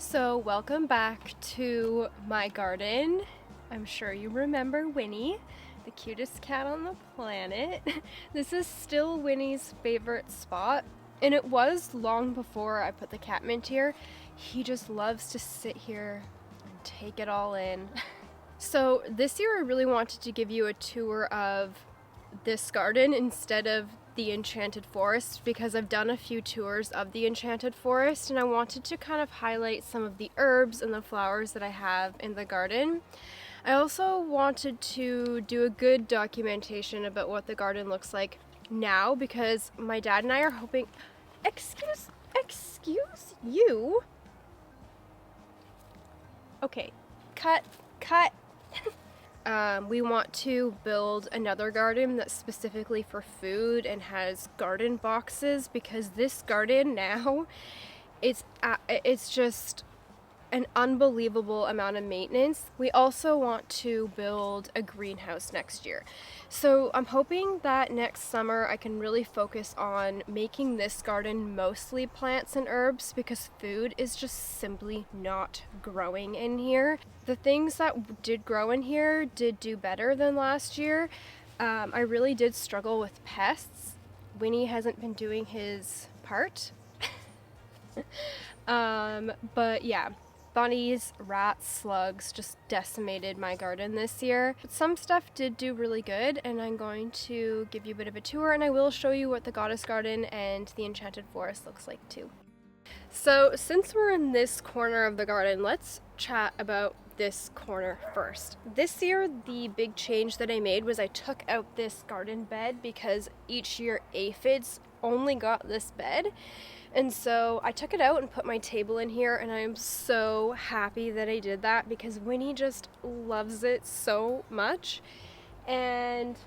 So welcome back to my garden. I'm sure you remember Winnie, the cutest cat on the planet. This is still Winnie's favorite spot, and it was long before I put the catmint here. He just loves to sit here and take it all in. So this year I really wanted to give you a tour of this garden instead of the Enchanted Forest, because I've done a few tours of the Enchanted Forest and I wanted to kind of highlight some of the herbs and the flowers that I have in the garden. I also wanted to do a good documentation about what the garden looks like now, because my dad and I are hoping... Excuse you? Okay, cut. We want to build another garden that's specifically for food and has garden boxes, because this garden now, it's just an unbelievable amount of maintenance. We also want to build a greenhouse next year. So I'm hoping that next summer I can really focus on making this garden mostly plants and herbs, because food is just simply not growing in here. The things that did grow in here did do better than last year. I really did struggle with pests. Winnie hasn't been doing his part. But yeah. Bunnies, rats, slugs just decimated my garden this year. But some stuff did do really good, and I'm going to give you a bit of a tour, and I will show you what the Goddess Garden and the Enchanted Forest looks like too. So since we're in this corner of the garden, let's chat about this corner first. This year, the big change that I made was I took out this garden bed, because each year aphids only got this bed. And so I took it out and put my table in here, and I am so happy that I did that, because Winnie just loves it so much. And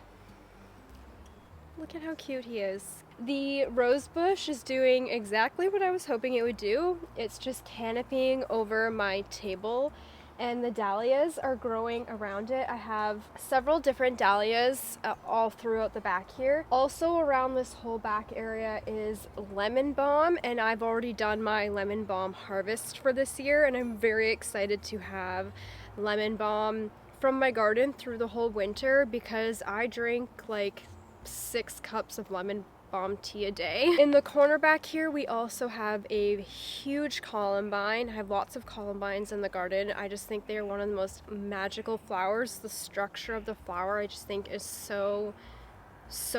look at how cute he is. The rose bush is doing exactly what I was hoping it would do. It's just canopying over my table, and the dahlias are growing around it. I have several different dahlias all throughout the back here. Also around this whole back area is lemon balm, and I've already done my lemon balm harvest for this year, and I'm very excited to have lemon balm from my garden through the whole winter, because I drink like 6 cups of lemon balm tea a day. In the corner back here, we also have a huge columbine. I have lots of columbines in the garden. I just think they are one of the most magical flowers. The structure of the flower I just think is so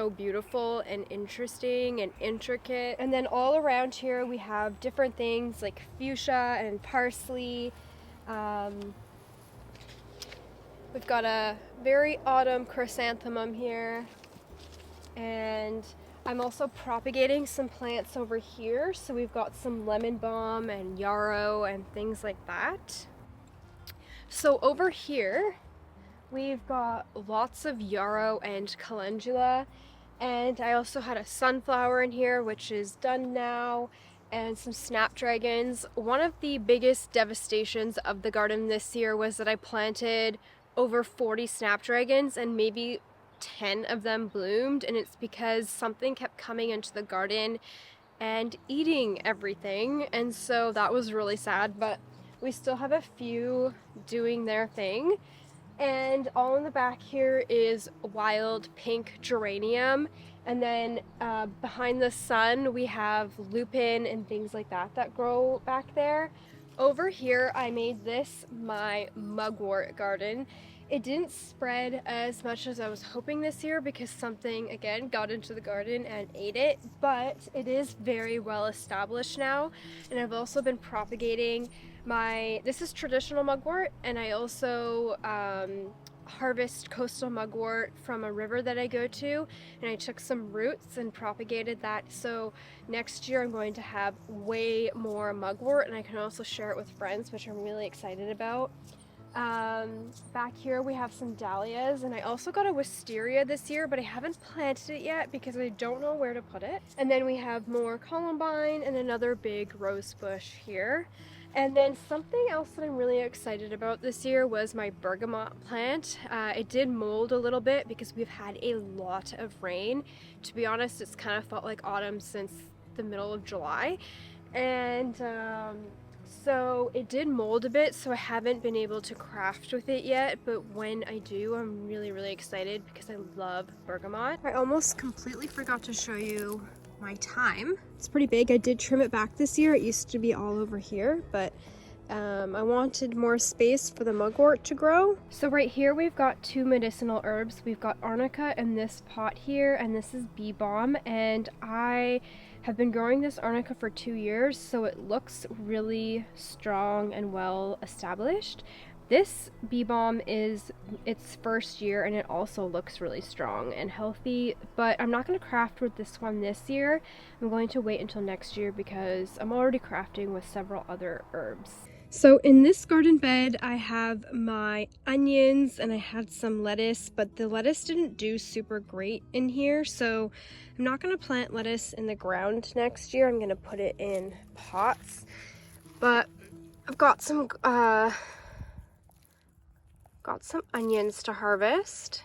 beautiful and interesting and intricate. And then all around here we have different things like fuchsia and parsley. We've got a very autumn chrysanthemum here, and I'm also propagating some plants over here. So we've got some lemon balm and yarrow and things like that. So over here, we've got lots of yarrow and calendula. And I also had a sunflower in here, which is done now, and some snapdragons. One of the biggest devastations of the garden this year was that I planted over 40 snapdragons and maybe 10 of them bloomed, and it's because something kept coming into the garden and eating everything, and so that was really sad. But we still have a few doing their thing. And all in the back here is wild pink geranium, and then behind the sun we have lupin and things like that that grow back there. Over here I made this my mugwort garden. It didn't spread as much as I was hoping this year, because something again got into the garden and ate it, but it is very well established now. And I've also been propagating this is traditional mugwort, and I also harvest coastal mugwort from a river that I go to, and I took some roots and propagated that. So next year I'm going to have way more mugwort, and I can also share it with friends, which I'm really excited about. Back here we have some dahlias, and I also got a wisteria this year, but I haven't planted it yet because I don't know where to put it. And then we have more columbine and another big rose bush here. And then something else that I'm really excited about this year was my bergamot plant. It did mold a little bit because we've had a lot of rain. To be honest, it's kind of felt like autumn since the middle of July. And So it did mold a bit, so I haven't been able to craft with it yet, but when I do, I'm really excited because I love bergamot. I almost completely forgot to show you my thyme. It's pretty big. I did trim it back this year. It used to be all over here, but I wanted more space for the mugwort to grow. So right here we've got 2 medicinal herbs. We've got arnica in this pot here, and this is bee balm, and I have been growing this arnica for 2 years, so it looks really strong and well established. This bee balm is its first year, and it also looks really strong and healthy, but I'm not going to craft with this one this year. I'm going to wait until next year because I'm already crafting with several other herbs. So in this garden bed, I have my onions and I had some lettuce, but the lettuce didn't do super great in here. So I'm not going to plant lettuce in the ground next year. I'm going to put it in pots. But I've got some onions to harvest.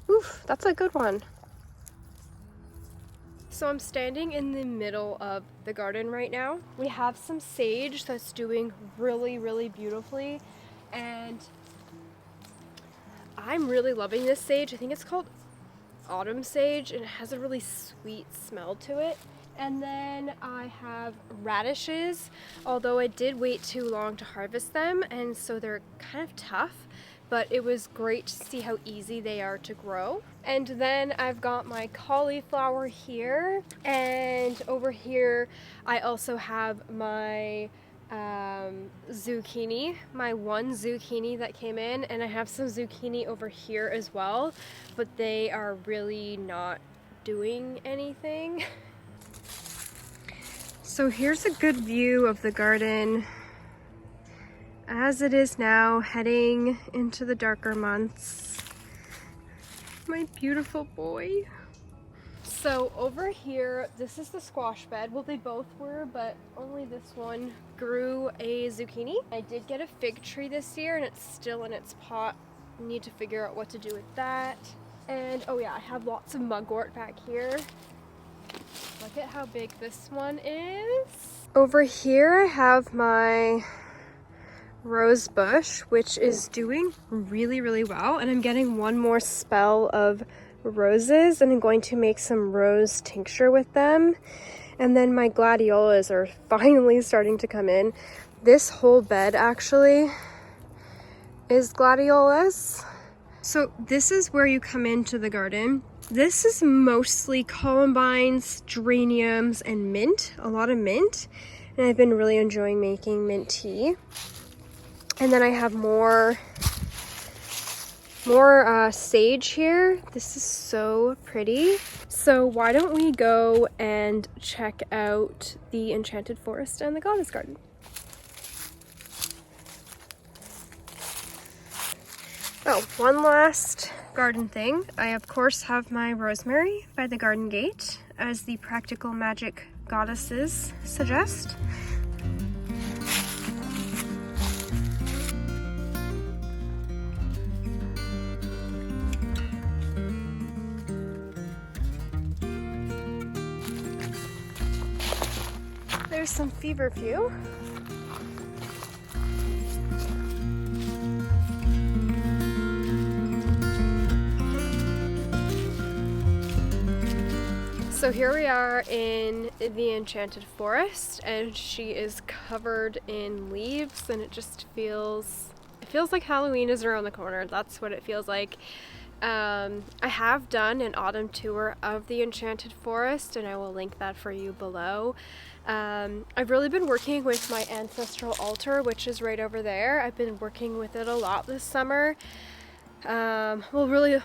Oof, that's a good one. So I'm standing in the middle of the garden right now. We have some sage that's doing really beautifully, and I'm really loving this sage. I think it's called autumn sage, and it has a really sweet smell to it. And then I have radishes, although I did wait too long to harvest them, and so they're kind of tough, but it was great to see how easy they are to grow. And then I've got my cauliflower here, and over here I also have my zucchini, my one zucchini that came in, and I have some zucchini over here as well, but they are really not doing anything. So here's a good view of the garden as it is now, heading into the darker months. My beautiful boy. So over here, this is the squash bed. Well, they both were, but only this one grew a zucchini. I did get a fig tree this year, and it's still in its pot. I need to figure out what to do with that. And oh yeah, I have lots of mugwort back here. Look at how big this one is. Over here I have my rose bush, which is doing really well, and I'm getting one more spell of roses, and I'm going to make some rose tincture with them. And then my gladiolas are finally starting to come in. This whole bed actually is gladiolas. So this is where you come into the garden. This is mostly columbines, geraniums, and mint, a lot of mint, and I've been really enjoying making mint tea. And then I have more sage here. This is so pretty. So why don't we go and check out the enchanted forest and the goddess garden. Oh, one last garden thing. I of course have my rosemary by the garden gate, as the practical magic goddesses suggest. There's some feverfew. So here we are in the enchanted forest, and she is covered in leaves, and it feels like Halloween is around the corner. That's what it feels like. I have done an autumn tour of the enchanted forest, and I will link that for you below. I've really been working with my ancestral altar, which is right over there. I've been working with it a lot this summer. Well, really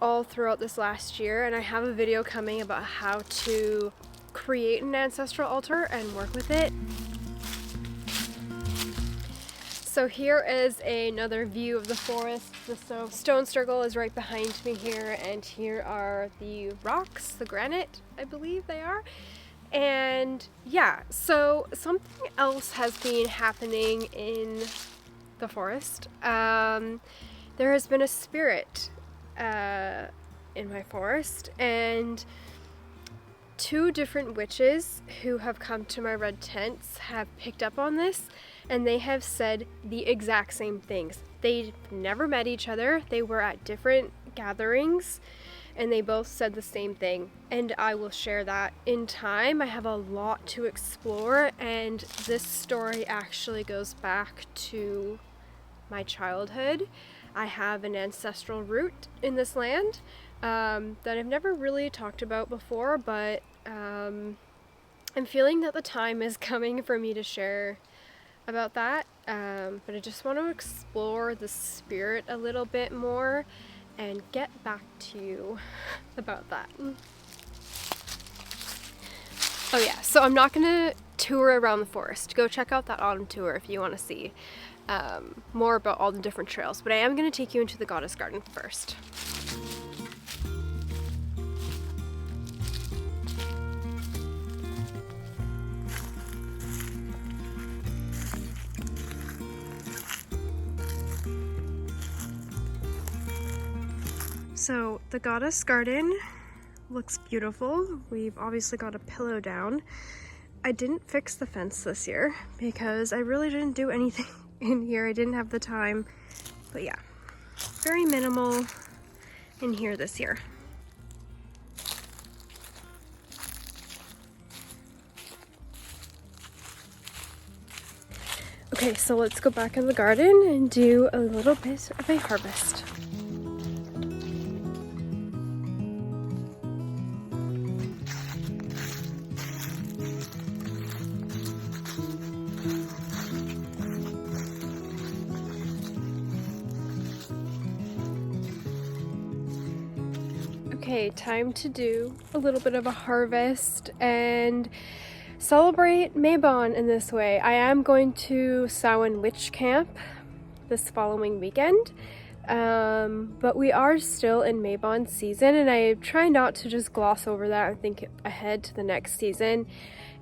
all throughout this last year, and I have a video coming about how to create an ancestral altar and work with it. So here is another view of the forest. The stone circle is right behind me here, and here are the rocks, the granite, I believe they are. And yeah, so something else has been happening in the forest. There has been a spirit in my forest, and 2 different witches who have come to my red tents have picked up on this, and they have said the exact same things. They never met each other, they were at different gatherings, and they both said the same thing, and I will share that in time. I have a lot to explore, and this story actually goes back to my childhood. I have an ancestral root in this land that I've never really talked about before, but I'm feeling that the time is coming for me to share about that, but I just want to explore the spirit a little bit more and get back to you about that. Oh yeah, so I'm not gonna tour around the forest. Go check out that autumn tour if you want to see more about all the different trails, but I am gonna take you into the goddess garden first. So the goddess garden looks beautiful. We've obviously got a pillow down. I didn't fix the fence this year because I really didn't do anything in here. I didn't have the time, but yeah, very minimal in here this year. Okay, so let's go back in the garden and do a little bit of a harvest. Okay, time to do a little bit of a harvest and celebrate Mabon in this way. I am going to Samhain Witch Camp this following weekend, but we are still in Mabon season, and I try not to just gloss over that and think ahead to the next season.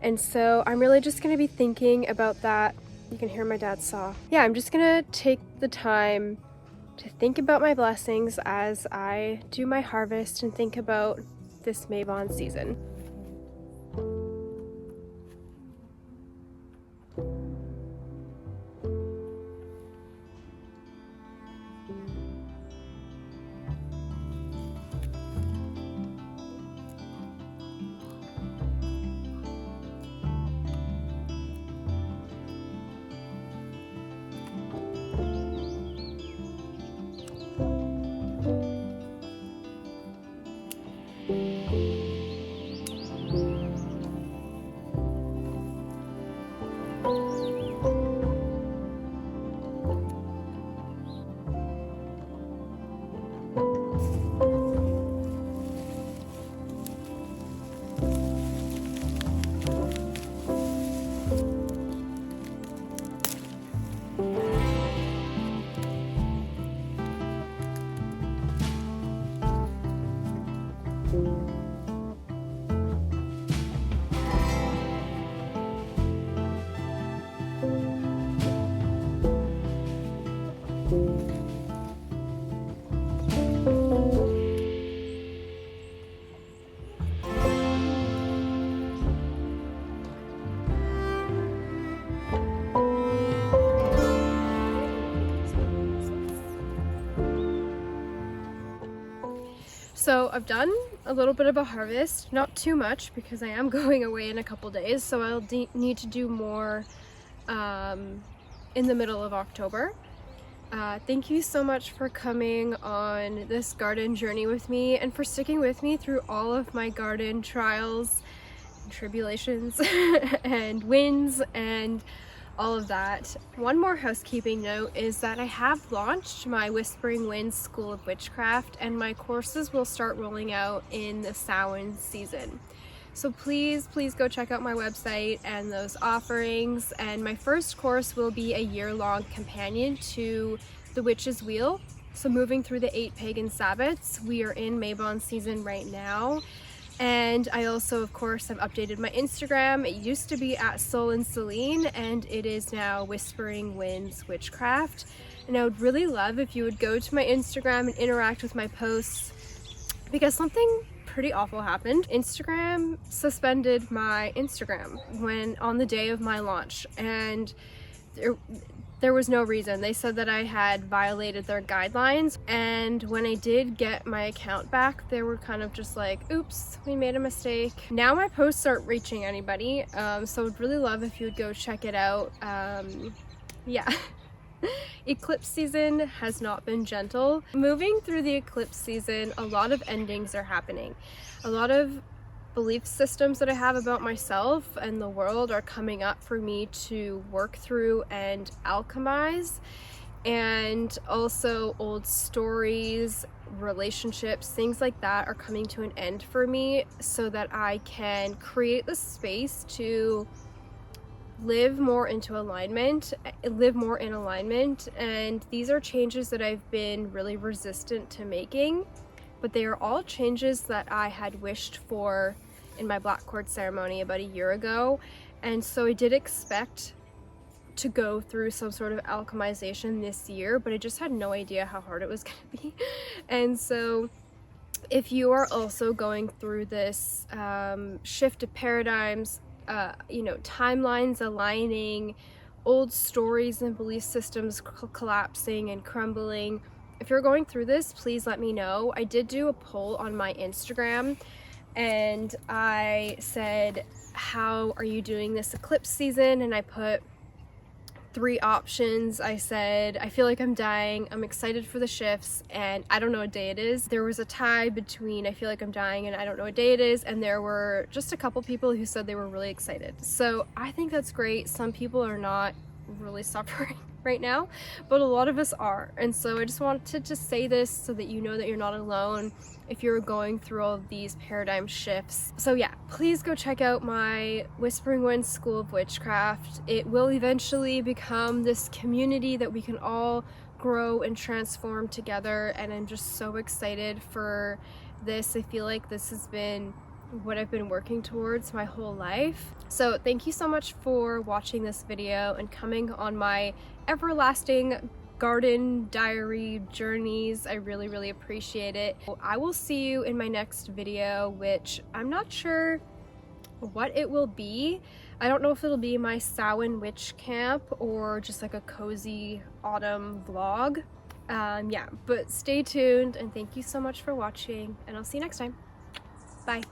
And so I'm really just going to be thinking about that. You can hear my dad's saw. Yeah, I'm just going to take the time to think about my blessings as I do my harvest and think about this Mabon season. So I've done a little bit of a harvest, not too much because I am going away in a couple days, so I'll need to do more in the middle of October. Thank you so much for coming on this garden journey with me and for sticking with me through all of my garden trials and tribulations and wins and all of that. One more housekeeping note is that I have launched my Whispering Winds School of Witchcraft, and my courses will start rolling out in the Samhain season. So please go check out my website and those offerings. And my first course will be a year-long companion to the Witch's Wheel. So moving through the 8 pagan Sabbats, we are in Mabon season right now. And I also, of course, have updated my Instagram. It used to be at Soul and Celine, and it is now Whispering Winds Witchcraft. And I would really love if you would go to my Instagram and interact with my posts, because something pretty awful happened. Instagram suspended my Instagram on the day of my launch, and there was no reason. They said that I had violated their guidelines, and when I did get my account back, they were kind of just like, oops, we made a mistake. Now my posts aren't reaching anybody, so I'd really love if you would go check it out. Yeah. Eclipse season has not been gentle. Moving through the eclipse season, a lot of endings are happening. A lot of belief systems that I have about myself and the world are coming up for me to work through and alchemize. And also old stories, relationships, things like that are coming to an end for me, so that I can create the space to live more in alignment. And these are changes that I've been really resistant to making, but they are all changes that I had wished for in my black cord ceremony about a year ago. And so I did expect to go through some sort of alchemization this year, but I just had no idea how hard it was going to be. And so if you are also going through this shift of paradigms, you know, timelines aligning, old stories and belief systems collapsing and crumbling, if you're going through this, please let me know. I did do a poll on my Instagram, and I said, how are you doing this eclipse season? And I put 3 options. I said, I feel like I'm dying, I'm excited for the shifts, and I don't know what day it is. There was a tie between I feel like I'm dying and I don't know what day it is, and there were just a couple people who said they were really excited. So I think that's great. Some people are not really suffering right now, but a lot of us are. And so I just wanted to say this so that you know that you're not alone if you're going through all of these paradigm shifts. So yeah, please go check out my Whispering Winds School of Witchcraft. It will eventually become this community that we can all grow and transform together, and I'm just so excited for this. I feel like this has been what I've been working towards my whole life. So thank you so much for watching this video and coming on my everlasting garden diary journeys. I really, really appreciate it. I will see you in my next video, which I'm not sure what it will be. I don't know if it'll be my Samhain witch camp or just like a cozy autumn vlog. Yeah, but stay tuned, and thank you so much for watching, and I'll see you next time. Bye.